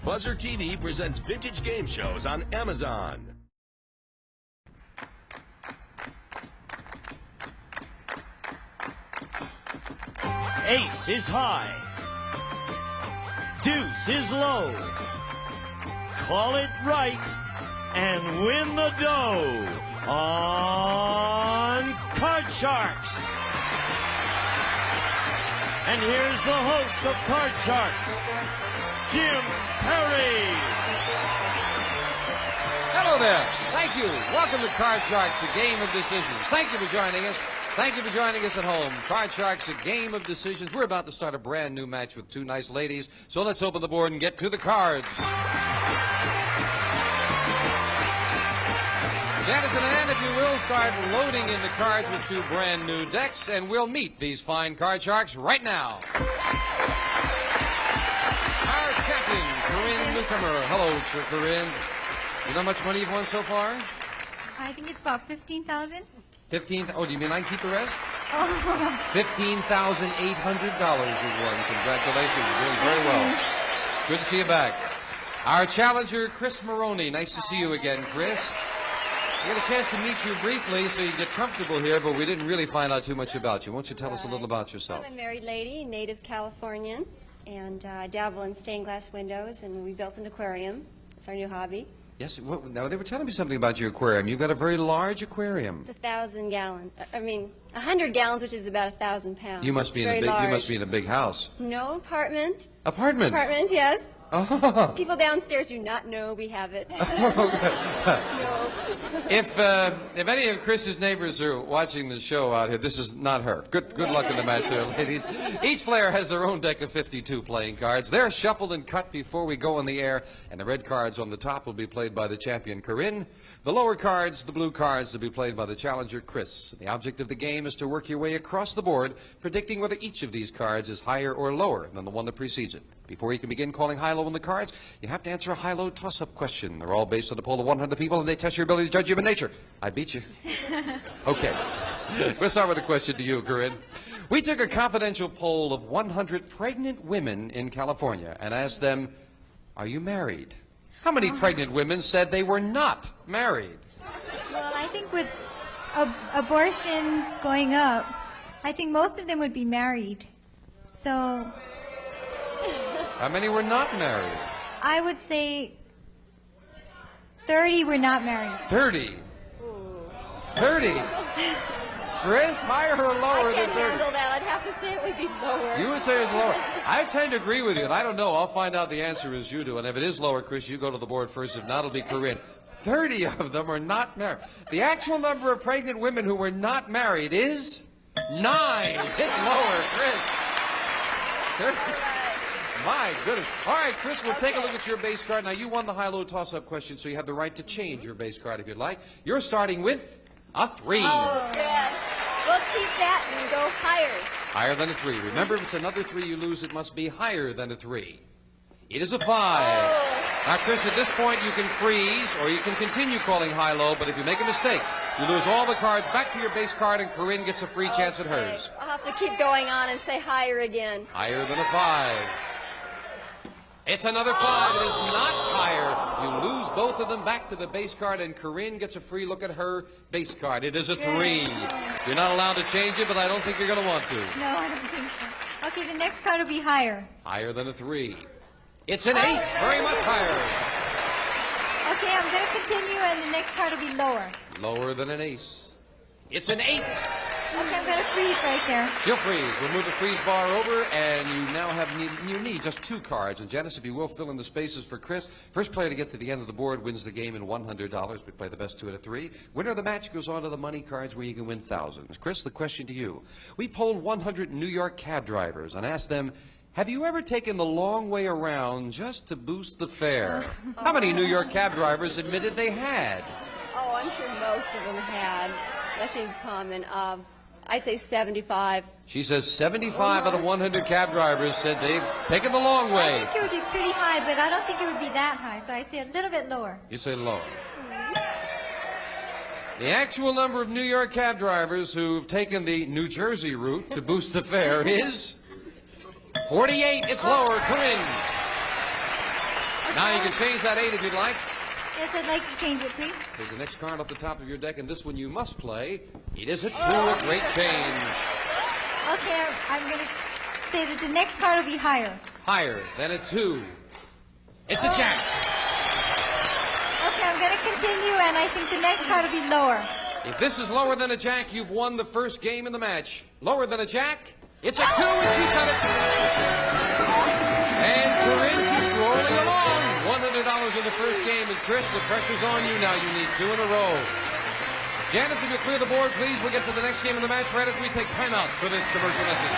Buzzer TV presents vintage game shows on Amazon. Ace is high. Deuce is low. Call it right and win the dough on Card Sharks. And here's the host of Card Sharks, Jim Perry. Hello there. Thank you. Welcome to Card Sharks, a game of decisions. Thank you for joining us. Thank you for joining us at home. Card Sharks, a game of decisions. We're about to start a brand new match with two nice ladies, so let's open the board and get to the cards. Janice and Ann, if you will, start loading in the cards with two brand new decks, and we'll meet these fine Card Sharks right now. Our champion, Corinne Newcomer. Hello, Corinne. You know how much money you've won so far? I think it's about 15,000. 15? Oh, do you mean I can keep the rest? Oh. $15,800 you've won. Congratulations. You're doing very well. Good to see you back. Our challenger, Chris Maroney. Nice to see you again, Chris. We had a chance to meet you briefly so you get comfortable here, but we didn't really find out too much about you. Won't you tell us a little about yourself? I'm a married lady, native Californian, and I dabble in stained glass windows, and we built an aquarium. It's our new hobby. Yes, well, now they were telling me something about your aquarium. You've got a very large aquarium. It's 1,000 gallons. I mean, 100 gallons, which is about 1,000 pounds. You must be in a big. You must be in a big house. No, apartment. Apartment. Apartment, yes. Oh. People downstairs do not know we have it. No. If any of Chris's neighbors are watching the show out here, this is not her. Good luck in the match here, ladies. Each player has their own deck of 52 playing cards. They're shuffled and cut before we go on the air, and the red cards on the top will be played by the champion, Corinne. The lower cards, the blue cards, will be played by the challenger, Chris. The object of the game is to work your way across the board, predicting whether each of these cards is higher or lower than the one that precedes it. Before you can begin calling high-low on the cards, you have to answer a high-low toss-up question. They're all based on a poll of 100 people, and they test your ability to judge human nature. I beat you. Okay. We'll start with a question to you, Corinne. We took a confidential poll of 100 pregnant women in California and asked them, are you married? How many pregnant women said they were not married? Well, I think with abortions going up, I think most of them would be married. So How many were not married? I would say 30 were not married. 30. 30. Chris, higher or lower I than can't 30? handle that. I'd have to say it would be lower. You would say it's lower. I tend to agree with you, and I don't know. I'll find out the answer as you do. And if it is lower, Chris, you go to the board first. If not, it'll be Corinne. 30 of them are not married. The actual number of pregnant women who were not married is 9. It's lower, Chris. 30. My goodness. All right, Chris, we'll take a look at your base card. Now, you won the high-low toss-up question, so you have the right to change your base card if you'd like. You're starting with a 3. Oh, good. We'll keep that and go higher. Higher than a 3. Remember, if it's another 3 you lose, it must be higher than a 3. It is a 5. Oh. Now, Chris, at this point, you can freeze, or you can continue calling high-low, but if you make a mistake, you lose all the cards back to your base card, and Corinne gets a free chance at hers. I'll have to keep going on and say higher again. Higher than a 5. It's another 5. It is not higher. You lose both of them back to the base card, and Corinne gets a free look at her base card. It is a 3. You're not allowed to change it, but I don't think you're going to want to. No, I don't think so. Okay, the next card will be higher. Higher than a 3. It's an ace. Very much higher. Okay, I'm going to continue, and the next card will be lower. Lower than an ace. It's an 8. Okay, I'm going to freeze right there. She'll freeze. We'll move the freeze bar over, and you now have you need just 2 cards. And Janice, if you will, fill in the spaces for Chris. First player to get to the end of the board wins the game in $100. We play the best 2 out of 3. Winner of the match goes on to the money cards where you can win thousands. Chris, the question to you. We polled 100 New York cab drivers and asked them, have you ever taken the long way around just to boost the fare? How many New York cab drivers admitted they had? Oh, I'm sure most of them had. That seems common. I'd say 75. She says 75 out of 100 cab drivers said they've taken the long way. I think it would be pretty high, but I don't think it would be that high, so I'd say a little bit lower. You say lower. The actual number of New York cab drivers who've taken the New Jersey route to boost the fare is 48. It's lower. Corinne. Now you can change that 8 if you'd like. Yes, I'd like to change it, please. Here's the next card off the top of your deck, and this one you must play. It is a 2, a great change. Okay, I'm going to say that the next card will be higher. Higher than a 2. It's a jack. Okay, I'm going to continue, and I think the next card will be lower. If this is lower than a jack, you've won the first game in the match. Lower than a jack, it's a 2, and she's done it. And Corinne keeps rolling along. $100 in the first game, and Chris, the pressure's on you now. You need 2 in a row. Janice, if you clear the board, please, we'll get to the next game of the match right after we take time out for this commercial message.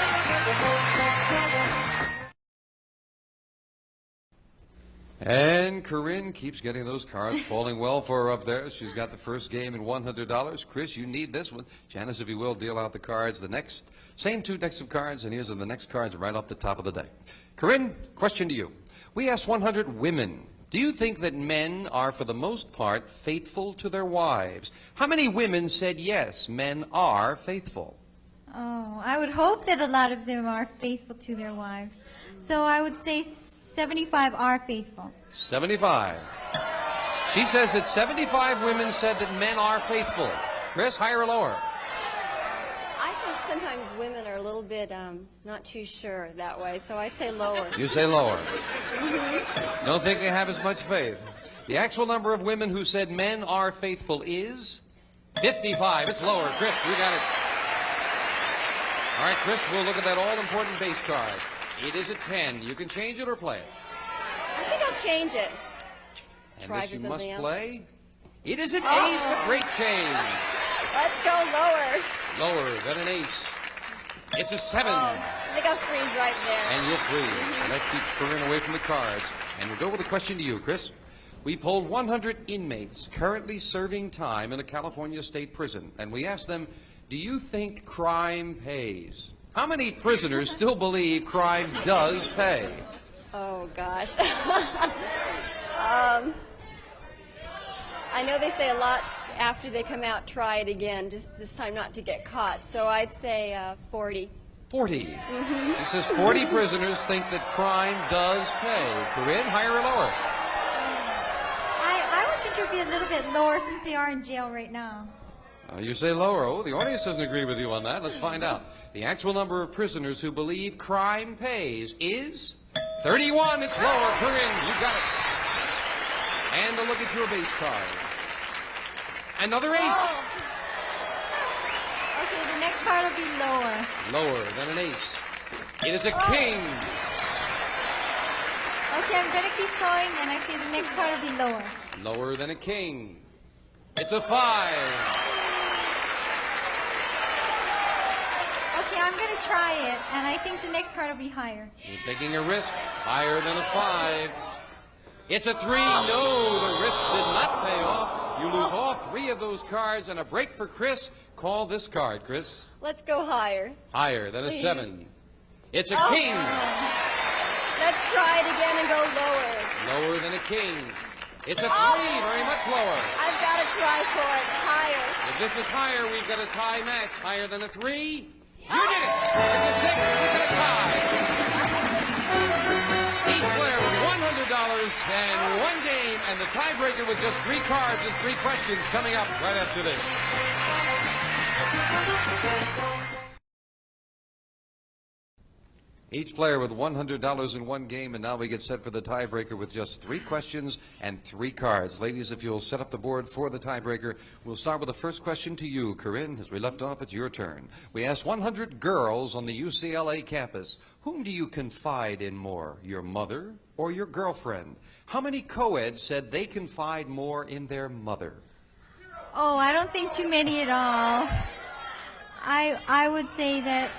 And Corinne keeps getting those cards falling well for her up there. She's got the first game and $100. Chris, you need this one. Janice, if you will, deal out the cards. The next, same 2 decks of cards, and here's the next cards right off the top of the deck. Corinne, question to you. We asked 100 women, do you think that men are, for the most part, faithful to their wives? How many women said yes, men are faithful? Oh, I would hope that a lot of them are faithful to their wives. So I would say 75 are faithful. 75. She says that 75 women said that men are faithful. Chris, higher or lower? I think sometimes women are a little bit not too sure that way, so I'd say lower. You say lower. Don't think they have as much faith. The actual number of women who said men are faithful is 55. It's lower. Chris, you got it. All right, Chris, we'll look at that all-important base card. It is a 10. You can change it or play it. I think I'll change it. And Try this for you must something else. play. It is an ace. A great change. Let's go lower. Lower than an ace. It's a 7. I think I'll freeze right there. And you'll freeze. So that keeps Corinne away from the cards. And we'll go with a question to you, Chris. We polled 100 inmates currently serving time in a California state prison. And we asked them, do you think crime pays? How many prisoners still believe crime does pay? Oh, gosh. I know they say a lot after they come out, try it again, just this time not to get caught. So I'd say 40. 40. She says 40 prisoners think that crime does pay. Corinne, higher or lower? I would think it would be a little bit lower since they are in jail right now. You say lower. Oh, the audience doesn't agree with you on that. Let's find out. The actual number of prisoners who believe crime pays is 31. It's lower. Corinne, you got it. And a look at your base card. Another ace. Oh. Okay, the next card will be lower. Lower than an ace. It is a king. Okay, I'm going to keep going, and I say the next card will be lower. Lower than a king. It's a 5. Okay, I'm going to try it, and I think the next card will be higher. You're taking a risk. Higher than a 5. It's a 3. No, the risk did not pay off. You lose all 3 of those cards, and a break for Chris. Call this card, Chris. Let's go higher. Higher than a 7. It's a king. Let's try it again and go lower. Lower than a king. It's a 3, very much lower. I've got to try for it. Higher. If this is higher, we've got a tie match. Higher than a 3. You did it. It's a 6. We've got a tie. Each player with $100 and 1 game, and the tiebreaker with just 3 cards and 3 questions coming up right after this. Each player with $100 in 1 game, and now we get set for the tiebreaker with just 3 questions and 3 cards. Ladies, if you'll set up the board for the tiebreaker, we'll start with the first question to you, Corinne. As we left off, it's your turn. We asked 100 girls on the UCLA campus, whom do you confide in more, your mother or your girlfriend? How many co-eds said they confide more in their mother? Oh, I don't think too many at all. I would say that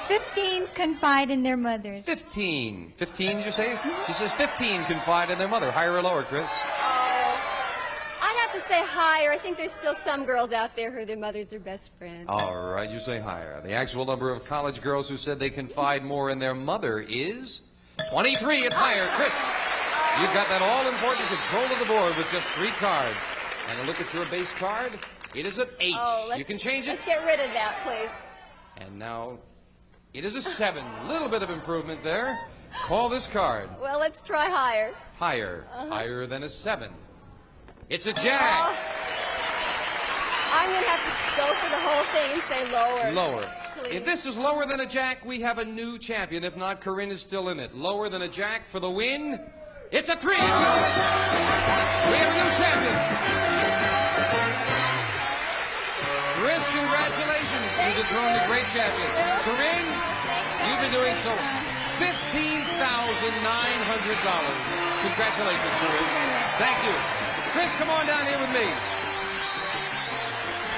15 confide in their mothers. 15. 15, did you say? She says 15 confide in their mother. Higher or lower, Chris? Oh, I'd have to say higher. I think there's still some girls out there who their mother's their best friend. All right, you say higher. The actual number of college girls who said they confide more in their mother is 23. It's higher. Chris, you've got that all-important control of the board with just 3 cards. And a look at your base card. It is an 8. You can change it. Let's get rid of that, please. And now it is a 7. Little bit of improvement there. Call this card. Well, let's try higher. Higher. Higher than a 7. It's a jack. I'm going to have to go for the whole thing and say lower. Lower. Please. If this is lower than a jack, we have a new champion. If not, Corinne is still in it. Lower than a jack for the win. It's a 3. We have a new champion. Chris, congratulations. You dethroned the great champion. Corinne, you've been doing so. $15,900. Congratulations, Corinne. Thank you. Chris, come on down here with me.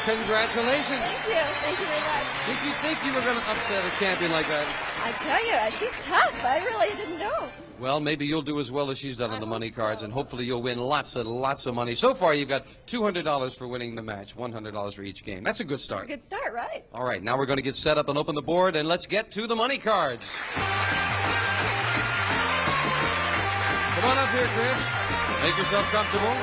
Congratulations. Thank you. Thank you very much. Did you think you were going to upset a champion like that? I tell you, she's tough. I really didn't know. Well, maybe you'll do as well as she's done on the money cards, and hopefully you'll win lots and lots of money. So far, you've got $200 for winning the match, $100 for each game. That's a good start. Good start, right? All right, now we're going to get set up and open the board, and let's get to the money cards. Come on up here, Chris. Make yourself comfortable.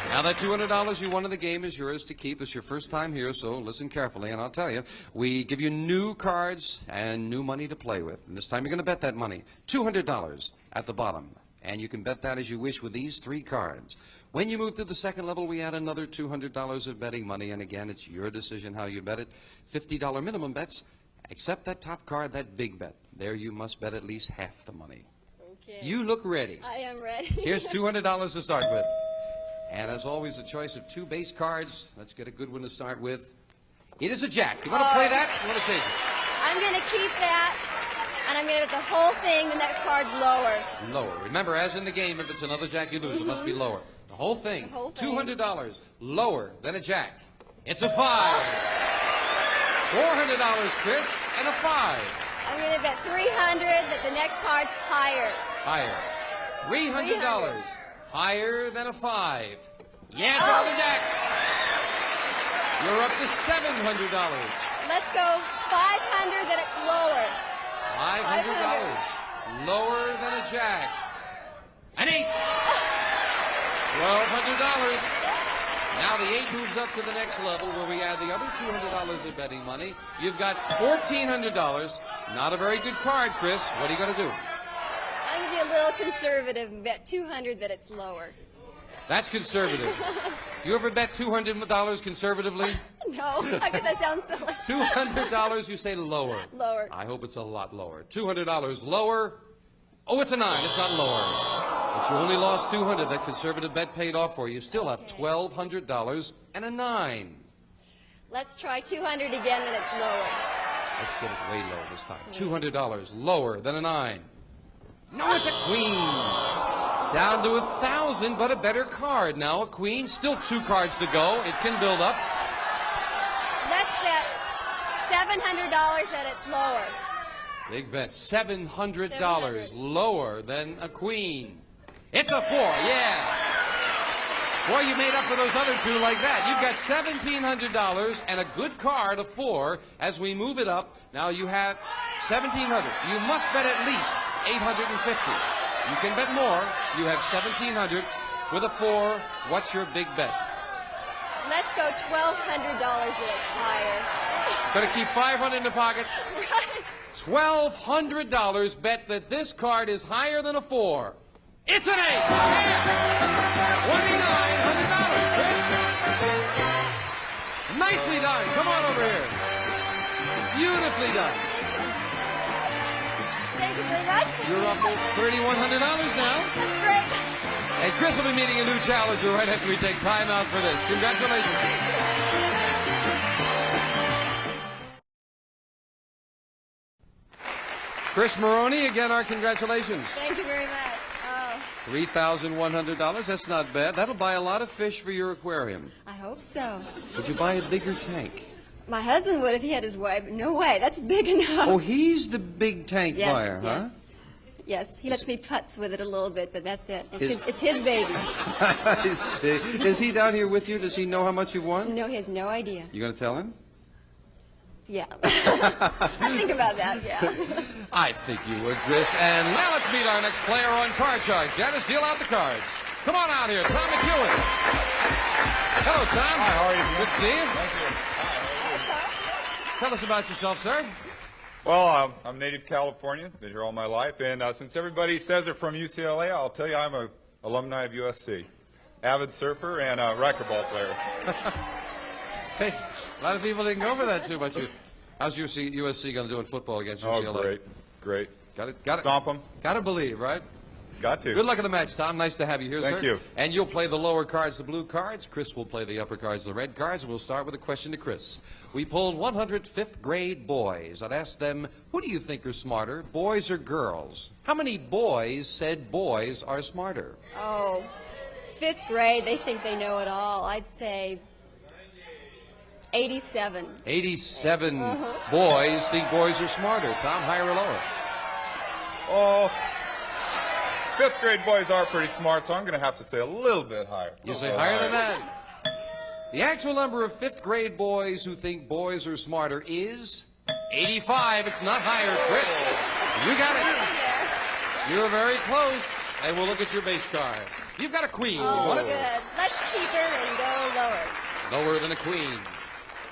Now that $200 you won in the game is yours to keep. It's your first time here, so listen carefully, and I'll tell you, we give you new cards and new money to play with. And this time you're going to bet that money. $200 at the bottom. And you can bet that as you wish with these 3 cards. When you move to the second level, we add another $200 of betting money. And again, it's your decision how you bet it. $50 minimum bets, except that top card, that big bet. There you must bet at least half the money. Okay. You look ready. I am ready. Here's $200 to start with. And as always, a choice of 2 base cards. Let's get a good one to start with. It is a jack. You want to play that? You want to change it? I'm going to keep that, and I'm going to bet the whole thing. The next card's lower. Lower. Remember, as in the game, if it's another jack you lose, it must be lower. The whole thing. The whole thing. $200 lower than a jack. It's a 5. $400, Chris, and a 5. I'm going to bet $300 that the next card's higher. Higher. $300. Higher than a 5. Yeah, it's another jack. You're up to $700. Let's go $500 that it's lower. $500. Lower than a jack. An 8. $1,200. Now the 8 moves up to the next level where we add the other $200 of betting money. You've got $1,400. Not a very good card, Chris. What are you going to do? I'm going to be a little conservative and bet $200 that it's lower. That's conservative. You ever bet $200 conservatively? No, because that sounds silly. $200, you say lower. Lower. I hope it's a lot lower. $200 lower. Oh, it's a 9. It's not lower. But you only lost $200. That conservative bet paid off for you. You still have $1,200 and a 9. Let's try $200 again, then it's lower. Let's get it way low this time. $200 lower than a 9. No, it's a queen. Down to 1,000, but a better card. Now a queen. Still 2 cards to go. It can build up. Let's bet $700 that it's lower. Big bet. $700 lower than a queen. It's a 4. Yeah. Boy, you made up for those other 2 like that. You've got $1,700 and a good card, a 4. As we move it up, now you have $1,700. You must bet at least $850. You can bet more. You have $1,700 with a 4. What's your big bet? Let's go $1,200 that it's higher. Gonna keep $500 in the pocket. Right. $1,200 bet that this card is higher than a 4. It's an 8. Yeah. $2,900. Chris. Nicely done. Come on over here. Beautifully done. Thank you very much. You're up to $3,100 now. That's great. And Chris will be meeting a new challenger right after we take time out for this. Congratulations. Chris Maroney, again, our congratulations. Thank you very much. Oh, $3,100. That's not bad. That'll buy a lot of fish for your aquarium. I hope so. Would you buy a bigger tank? My husband would if he had his way, but no way. That's big enough. Oh, he's the big tank yes, buyer, huh? Yes. Yes, he lets me putz with it a little bit, but that's it. It's his baby. Is he down here with you? Does he know how much you won? No, he has no idea. You going to tell him? Yeah. I think about that, yeah. I think you would, Chris. And now let's meet our next player on Card Shark. Janice, deal out the cards. Come on out here, Tom McEwen. Hello, Tom. Hi, how are you? Good to see you. Thank you. Tell us about yourself, sir. Well, I'm native Californian, been here all my life, and since everybody says they're from UCLA, I'll tell you I'm an alumni of USC. Avid surfer and a racquetball player. Hey, a lot of people didn't go for that too much. How's USC going to do in football against UCLA? Oh, great, great. Got it. Stomp them. Got to believe, right? Got to. Good luck in the match, Tom. Nice to have you here, sir. Thank you. And you'll play the lower cards, the blue cards. Chris will play the upper cards, the red cards. We'll start with a question to Chris. We polled 100 fifth grade boys. I'd asked them, who do you think are smarter, boys or girls? How many boys said boys are smarter? Oh, fifth grade, they think they know it all. I'd say 87. 87 boys think boys are smarter. Tom, higher or lower? Oh, fifth grade boys are pretty smart, so I'm going to have to say a little bit higher. You say higher than that? The actual number of fifth grade boys who think boys are smarter is 85. It's not higher, Chris. You got it. You're very close. And we'll look at your base card. You've got a queen. Oh, good. Let's keep her and go lower. Lower than a queen.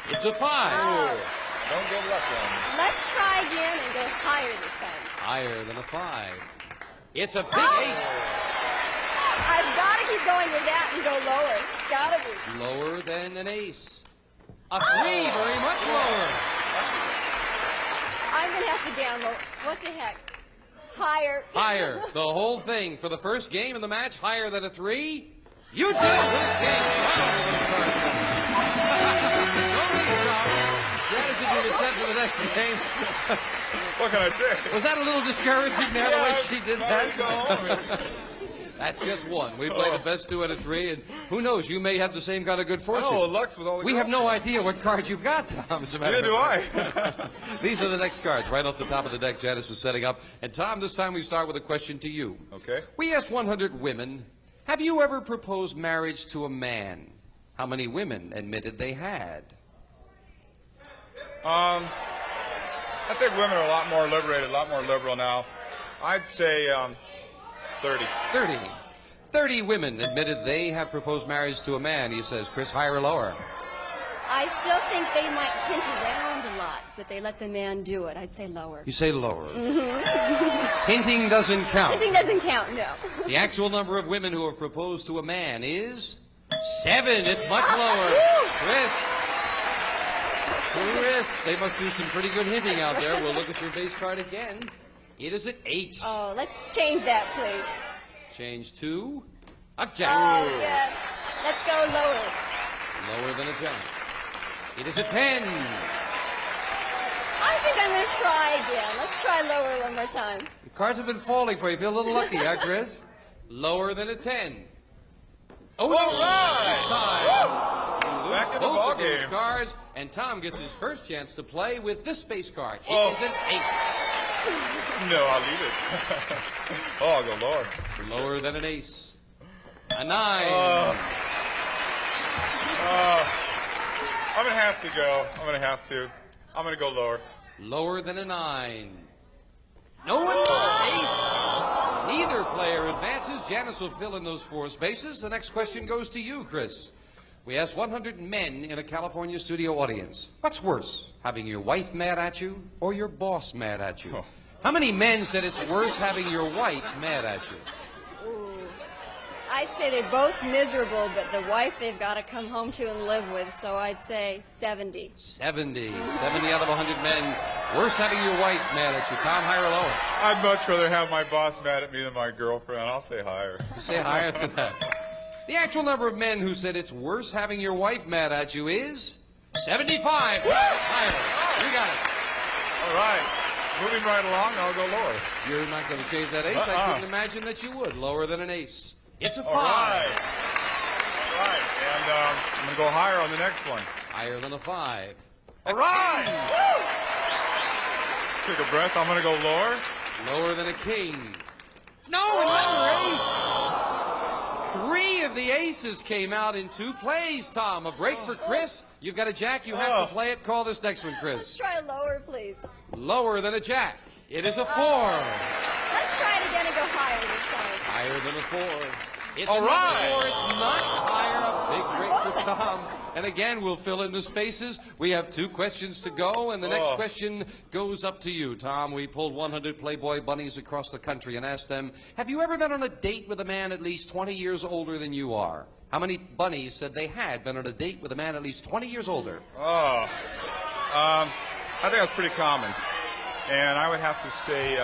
It's a 5. Oh. Don't get lucky on me. Let's try again and go higher this time. Higher than a 5. It's a big ace. I've got to keep going with that and go lower. It's got to be. Lower than an ace. A 3, very much lower. I'm going to have to down low. What the heck? Higher. Higher. The whole thing for the first game of the match, higher than a 3. You did it with a king. Did you attempt for the next game? What can I say? Was that a little discouraging now, the way she did time to go that? home. That's just one. We play the best 2 out of 3, and who knows, you may have the same kind of good fortune. Oh, Lux with all the We have girls. no idea what cards you've got, Tom, as a matter Neither do of I. fact. These are the next cards, right off the top of the deck Janice is setting up. And Tom, this time we start with a question to you. Okay. We asked 100 women, have you ever proposed marriage to a man? How many women admitted they had? I think women are a lot more liberated, a lot more liberal now. I'd say 30. 30. 30 women admitted they have proposed marriage to a man, he says. Chris, higher or lower? I still think they might hint around a lot, but they let the man do it. I'd say lower. You say lower. Hinting doesn't count. Hinting doesn't count, no. The actual number of women who have proposed to a man is 7. It's much lower. Chris. They must do some pretty good hinting out there. We'll look at your base card again. It is at 8. Oh, let's change that, please. Change to a jack. Oh, yes. Let's go lower. Lower than a jack. It is a 10. I think I'm going to try again. Let's try lower one more time. The cards have been falling for you. Feel a little lucky, huh, Chris? Lower than a 10. Oh, All right! Back in the Both of those ballgame. cards, and Tom gets his first chance to play with this base card. It Oh. is an 8. No, I'll leave it. Oh, I'll go lower. Lower than an ace. A 9. I'm going to have to go. I'm going to have to. I'm going to go lower. Lower than a 9. No one ace. Neither player advances. Janice will fill in those 4 spaces. The next question goes to you, Chris. We asked 100 men in a California studio audience. What's worse, having your wife mad at you or your boss mad at you? Oh. How many men said it's worse having your wife mad at you? Ooh. I'd say they're both miserable, but the wife they've got to come home to and live with, so I'd say 70. 70. 70 out of 100 men. Worse having your wife mad at you. Tom, higher or lower? I'd much rather have my boss mad at me than my girlfriend. I'll say higher. You say higher than that. The actual number of men who said it's worse having your wife mad at you is 75. Higher. You got it. All right. Moving right along, I'll go lower. You're not going to change that ace. I couldn't imagine that you would. Lower than an ace. It's a 5. All right. All right. And I'm going to go higher on the next one. Higher than a 5. All right. Take a breath. I'm going to go lower. Lower than a king. No, another ace. 3 of the aces came out in 2 plays, Tom. A break for Chris. You've got a jack. You have to play it. Call this next one, Let's Chris. try lower, please. Lower than a jack. It is a 4. Let's try it again and go higher this time. Higher than a 4. It's All another right. 4. It's not higher. A big break for Tom. And again, we'll fill in the spaces. We have 2 questions to go, and the next question goes up to you, Tom. We pulled 100 Playboy bunnies across the country and asked them, have you ever been on a date with a man at least 20 years older than you are? How many bunnies said they had been on a date with a man at least 20 years older? I think that's pretty common. And I would have to say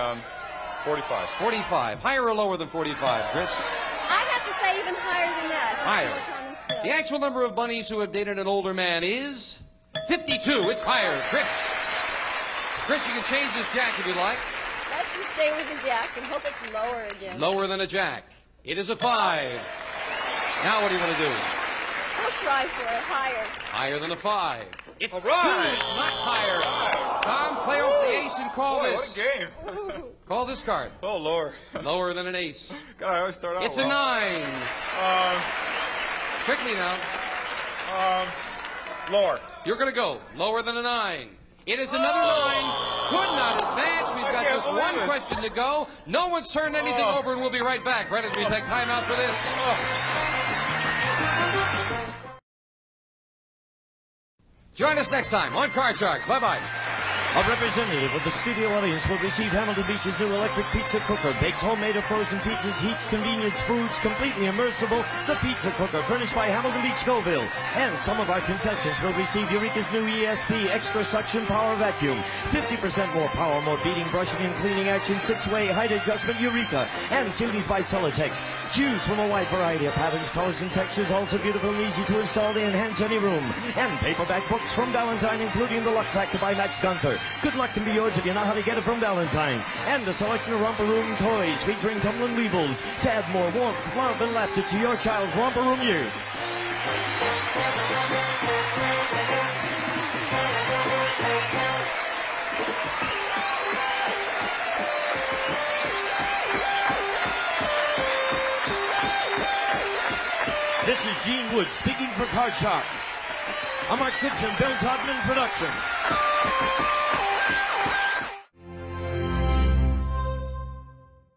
45. 45. Higher or lower than 45, Chris? I'd have to say even higher than that. That's Higher. more common still. The actual number of bunnies who have dated an older man is 52. It's higher. Chris? Chris, you can change this jack if you like. Let's just stay with the jack and hope it's lower again. Lower than a jack. It is a 5. Now what do you want to do? We'll try for it higher. Higher than a 5. It's All 2. right. It's not higher. Tom, play off the ace and call Boy, this. what a game. Call this card. Oh, Lord. Lower than an ace. God, I always start out It's a well. 9. Quickly now. Lower. You're going to go lower than a 9. It is another 9. Could not advance. We've got can't just believe one it. question to go. No one's turned anything over, and we'll be right back right as we take time out for this. Join us next time on Card Sharks. Bye-bye. A representative of the studio audience will receive Hamilton Beach's new electric pizza cooker. Bakes homemade or frozen pizzas, heats convenience foods, completely immersible. The pizza cooker, furnished by Hamilton Beach Scoville. And some of our contestants will receive Eureka's new ESP extra suction power vacuum. 50% more power, more beating, brushing, and cleaning action, 6-way height adjustment Eureka. And CDs by Celotex. Choose from a wide variety of patterns, colors, and textures. Also beautiful and easy to install to enhance any room. And paperback books from Valentine, including the Luck Factor by Max Gunther. Good luck can be yours if you know how to get it from Valentine. And a selection of Romper Room toys featuring tumbling weebles to add more warmth, love, and laughter to your child's Romper Room years. This is Gene Wood speaking for Card Sharks. A Mark Goodson, Bill Todman production.